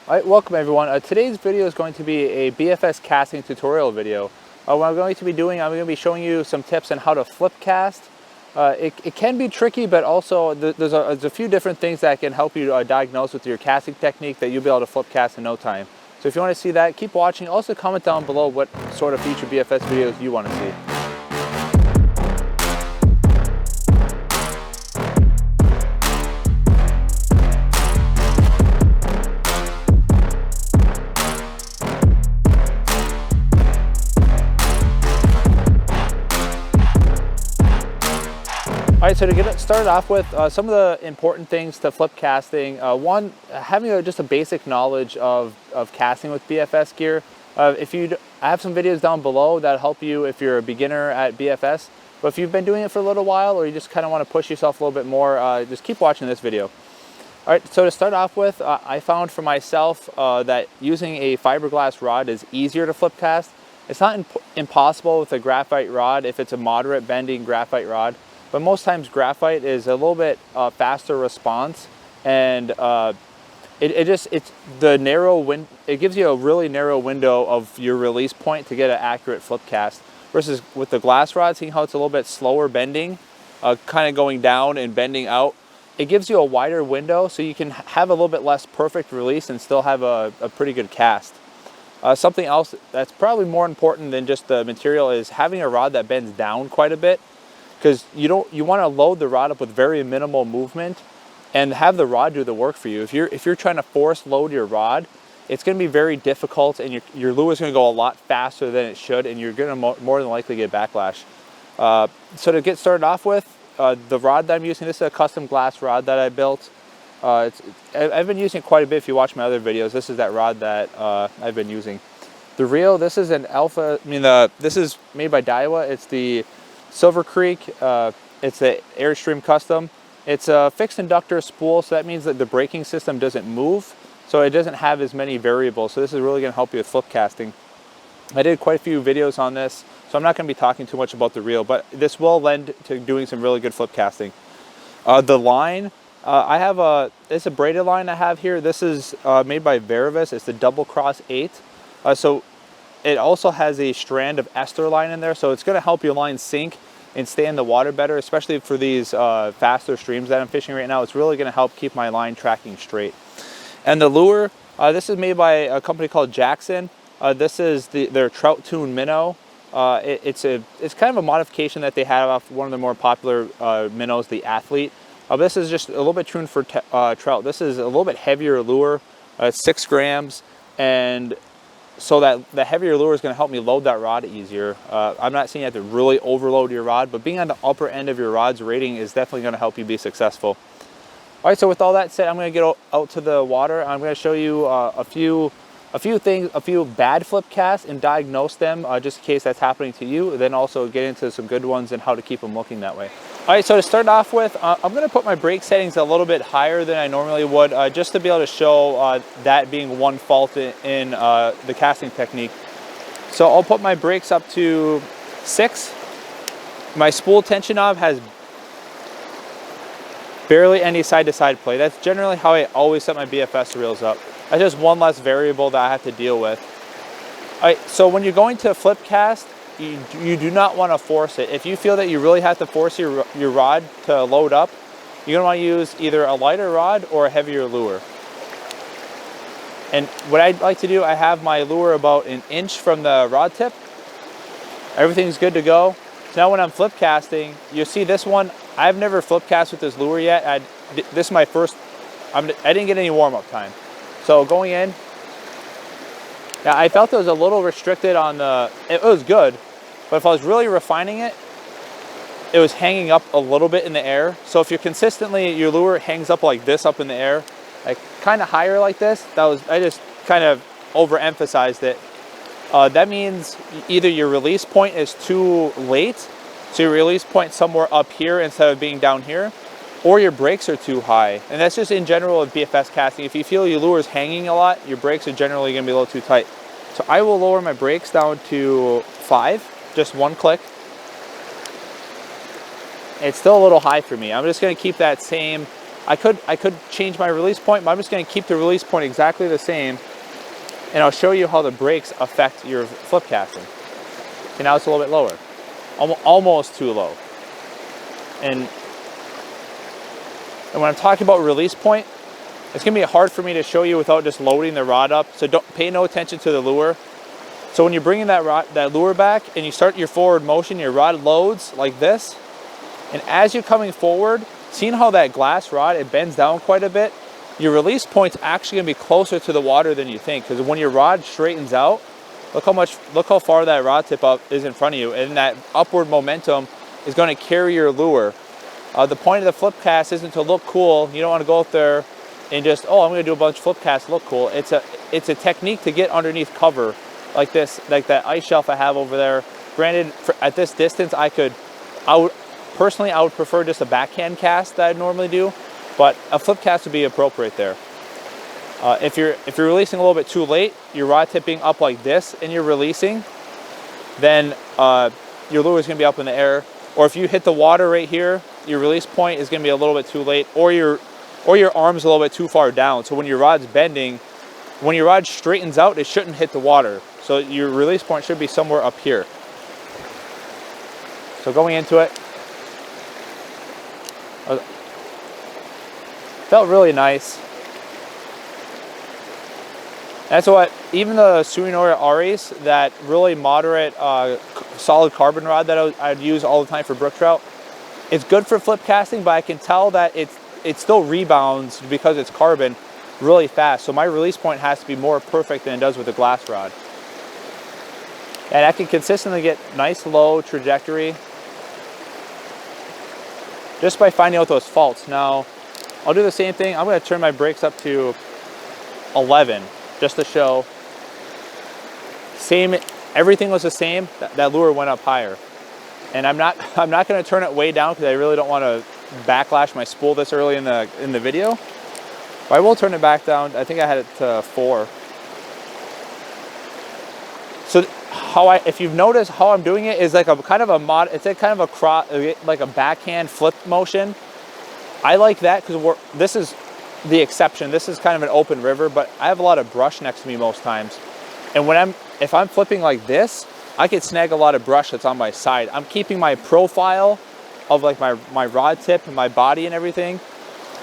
Alright, welcome everyone. Today's video is going to be a BFS casting tutorial video. What I'm going to be doing, I'm going to be showing you some tips on how to flip cast. It can be tricky, but also there's a few different things that can help you diagnose with your casting technique that you'll be able to flip cast in no time. So if you want to see that, keep watching. Also comment down below what sort of future BFS videos you want to see. Alright, so to get it started off with, some of the important things to flip casting. One, having just a basic knowledge of casting with BFS gear. I have some videos down below that help you if you're a beginner at BFS. But if you've been doing it for a little while or you just kind of want to push yourself a little bit more, just keep watching this video. Alright, so to start off with, I found for myself that using a fiberglass rod is easier to flip cast. It's not impossible with a graphite rod if it's a moderate bending graphite rod. But most times graphite is a little bit faster response, and it gives you a really narrow window of your release point to get an accurate flip cast. Versus with the glass rod, seeing how it's a little bit slower bending, kind of going down and bending out, it gives you a wider window so you can have a little bit less perfect release and still have a pretty good cast. Something else that's probably more important than just the material is having a rod that bends down quite a bit. Because you want to load the rod up with very minimal movement and have the rod do the work for you. If you're trying to force load your rod, it's going to be very difficult, and your lure is going to go a lot faster than it should, and you're going to more than likely get backlash. So to get started off with, the rod that I'm using, this is a custom glass rod that I built. I've been using it quite a bit. If you watch my other videos, this is that rod that I've been using. The reel, this is an alpha. This is made by Daiwa. It's the Silver Creek. It's the Airstream Custom. It's a fixed inductor spool, so that means that the braking system doesn't move, so it doesn't have as many variables. So this is really going to help you with flip casting. I did quite a few videos on this, so I'm not going to be talking too much about the reel, but this will lend to doing some really good flip casting. The line, it's a braided line I have here. This is made by BFS. It's the Double Cross 8. So it also has a strand of ester line in there, so it's going to help your line sink and stay in the water better, especially for these faster streams that I'm fishing right now. It's really going to help keep my line tracking straight. And the lure, this is made by a company called Jackson. This is their Trout Tune minnow. It's kind of a modification that they have off one of the more popular minnows, the Athlete. This is just a little bit tuned for trout. This is a little bit heavier lure. It's 6 grams, and so that the heavier lure is going to help me load that rod easier. I'm not saying you have to really overload your rod, but being on the upper end of your rod's rating is definitely going to help you be successful. All right, so with all that said, I'm going to get out to the water. I'm going to show you a few bad flip casts and diagnose them just in case that's happening to you. Then also get into some good ones and how to keep them looking that way. All right, so to start off with, I'm going to put my brake settings a little bit higher than I normally would, just to be able to show that being one fault in the casting technique. So I'll put my brakes up to 6. My spool tension knob has barely any side-to-side play. That's generally how I always set my BFS reels up. That's just one less variable that I have to deal with. All right, so when you're going to flip cast, you do not want to force it. If you feel that you really have to force your rod to load up, you're going to want to use either a lighter rod or a heavier lure. And what I'd like to do, I have my lure about 1 inch from the rod tip. Everything's good to go. So now when I'm flip casting, you'll see this one, I've never flip cast with this lure yet. This is my first, I didn't get any warm-up time. So going in, yeah, I felt it was a little restricted on it was good, but if I was really refining it, it was hanging up a little bit in the air. So if you're consistently, your lure hangs up like this up in the air, like kind of higher like this, I just kind of overemphasized it. That means either your release point is too late, so your release point somewhere up here instead of being down here, or your brakes are too high. And that's just in general with BFS casting. If you feel your lure is hanging a lot, your brakes are generally going to be a little too tight. So I will lower my brakes down to 5, just 1 click. It's still a little high for me. I'm just going to keep that same I could change my release point, but I'm just going to keep the release point exactly the same, and I'll show you how the brakes affect your flip casting. Okay, now it's a little bit lower, almost too low. And when I'm talking about release point, it's going to be hard for me to show you without just loading the rod up. So don't pay no attention to the lure. So when you're bringing that lure back and you start your forward motion, your rod loads like this. And as you're coming forward, seeing how that glass rod, it bends down quite a bit, your release point's actually going to be closer to the water than you think. Because when your rod straightens out, look how far that rod tip up is in front of you. And that upward momentum is going to carry your lure. The point of the flip cast isn't to look cool. You don't want to go out there and just, oh, I'm going to do a bunch of flip casts, look cool. It's a technique to get underneath cover like this, like that ice shelf I have over there. Granted, at this distance, I would prefer just a backhand cast that I normally do, but a flip cast would be appropriate there. If you're releasing a little bit too late, your rod tip being up like this and you're releasing, then your lure is going to be up in the air. Or if you hit the water right here, your release point is going to be a little bit too late, or your arm's a little bit too far down. So when your rod's bending, when your rod straightens out, it shouldn't hit the water. So your release point should be somewhere up here. So going into it, felt really nice. That's what, even the Surinora Aries, that really moderate solid carbon rod that I'd use all the time for brook trout, it's good for flip casting, but I can tell that it still rebounds because it's carbon really fast. So my release point has to be more perfect than it does with the glass rod. And I can consistently get nice low trajectory just by finding out those faults. Now, I'll do the same thing. I'm going to turn my brakes up to 11 just to show. Same, everything was the same. That lure went up higher. And I'm not going to turn it way down because I really don't want to backlash my spool this early in the video. But I will turn it back down. I think I had it to 4. So if you've noticed how I'm doing it is like a kind of like a backhand flip motion. I like that because this is the exception. This is kind of an open river, but I have a lot of brush next to me most times. And if I'm flipping like this, I could snag a lot of brush that's on my side. I'm keeping my profile of like my rod tip and my body and everything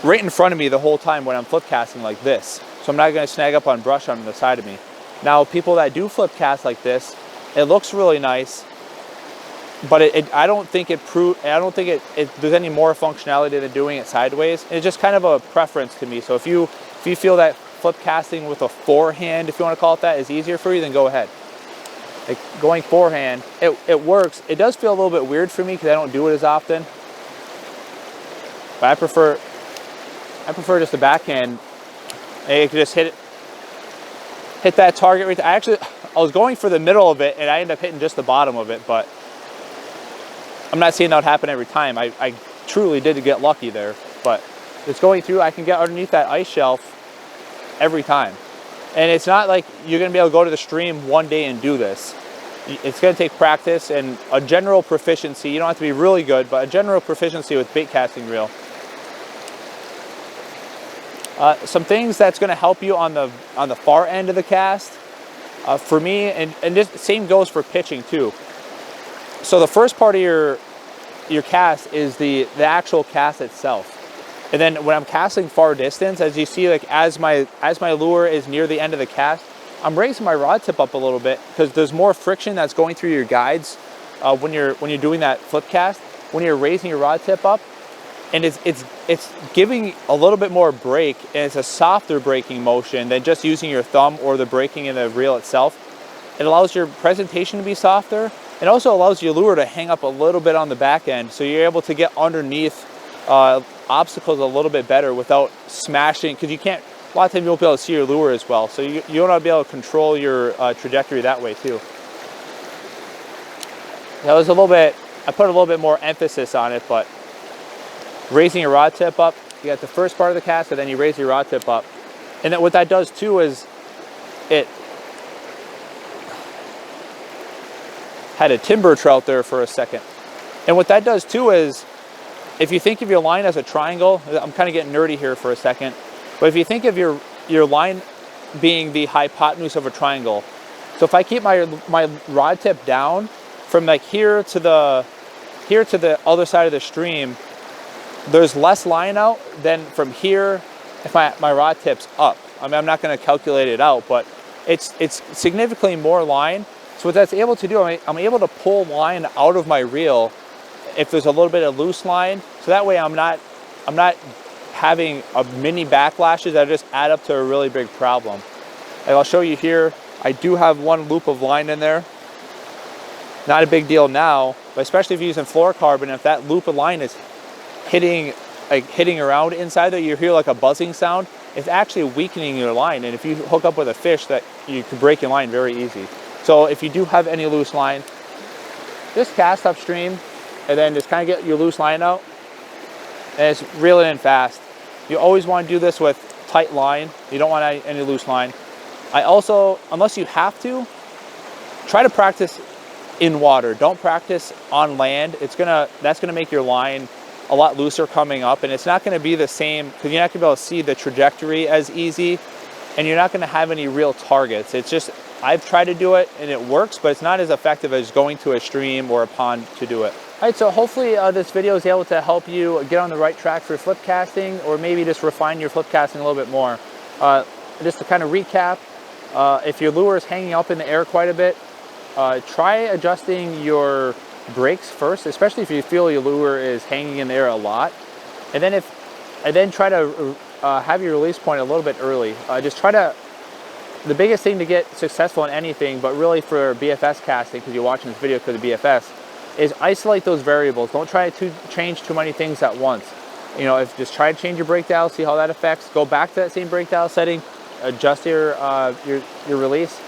right in front of me the whole time when I'm flip casting like this. So I'm not going to snag up on brush on the side of me. Now, people that do flip cast like this, it looks really nice, but I don't think there's any more functionality than doing it sideways. It's just kind of a preference to me. So if you feel that flip casting with a forehand, if you want to call it that, is easier for you, then go ahead. Like going forehand, it works. It does feel a little bit weird for me because I don't do it as often. But I prefer just a backhand. And you can just hit that target right there. I was going for the middle of it and I ended up hitting just the bottom of it, but I'm not saying that would happen every time. I truly did get lucky there, but it's going through. I can get underneath that ice shelf every time. And it's not like you're going to be able to go to the stream one day and do this. It's going to take practice and a general proficiency. You don't have to be really good, but a general proficiency with bait casting reel. Some things that's going to help you on the far end of the cast, for me, and this same goes for pitching too. So the first part of your cast is the actual cast itself. And then when I'm casting far distance, as you see, like as my lure is near the end of the cast, I'm raising my rod tip up a little bit because there's more friction that's going through your guides when you're doing that flip cast. When you're raising your rod tip up, and it's giving a little bit more break, and it's a softer braking motion than just using your thumb or the braking in the reel itself. It allows your presentation to be softer. It also allows your lure to hang up a little bit on the back end, so you're able to get underneath obstacles a little bit better without smashing, because you can't, a lot of times you won't be able to see your lure as well, so you want to be able to control your trajectory that way too. That was I put a little bit more emphasis on it, but raising your rod tip up, you got the first part of the cast, and then you raise your rod tip up. And then what that does too is it had a timber trout there for a second. And what that does too is if you think of your line as a triangle, I'm kind of getting nerdy here for a second, but if you think of your line being the hypotenuse of a triangle, so if I keep my rod tip down from like here to the other side of the stream, there's less line out than from here if my rod tip's up. I mean, I'm not going to calculate it out, but it's significantly more line. So what that's able to do, I'm able to pull line out of my reel if there's a little bit of loose line. So that way I'm not having a mini backlashes that just add up to a really big problem. And I'll show you here, I do have one loop of line in there. Not a big deal now, but especially if you're using fluorocarbon, if that loop of line is hitting around inside there, you hear like a buzzing sound, it's actually weakening your line. And if you hook up with a fish, that you can break your line very easy. So if you do have any loose line, just cast upstream and then just kind of get your loose line out. And it's reeling in fast. You always want to do this with tight line. You don't want any loose line. I also, unless you have to, try to practice in water. Don't practice on land. That's gonna make your line a lot looser coming up, and it's not gonna be the same, because you're not gonna be able to see the trajectory as easy, and you're not gonna have any real targets. It's just, I've tried to do it and it works, but it's not as effective as going to a stream or a pond to do it. All right, so hopefully this video is able to help you get on the right track for flip casting, or maybe just refine your flip casting a little bit more. Just to kind of recap, if your lure is hanging up in the air quite a bit, try adjusting your brakes first, especially if you feel your lure is hanging in the air a lot. And then try to have your release point a little bit early. The biggest thing to get successful in anything, but really for BFS casting, because you're watching this video for the BFS, is isolate those variables. Don't try to change too many things at once. You know, just try to change your brake dial, see how that affects. Go back to that same brake dial setting, adjust your release,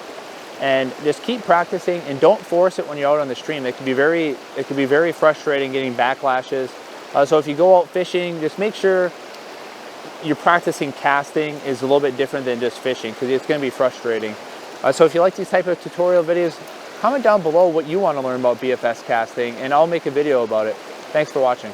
and just keep practicing. And don't force it when you're out on the stream. It can be very frustrating getting backlashes. So if you go out fishing, just make sure you're practicing casting is a little bit different than just fishing, because it's going to be frustrating. So if you like these type of tutorial videos, comment down below what you want to learn about BFS casting, and I'll make a video about it. Thanks for watching.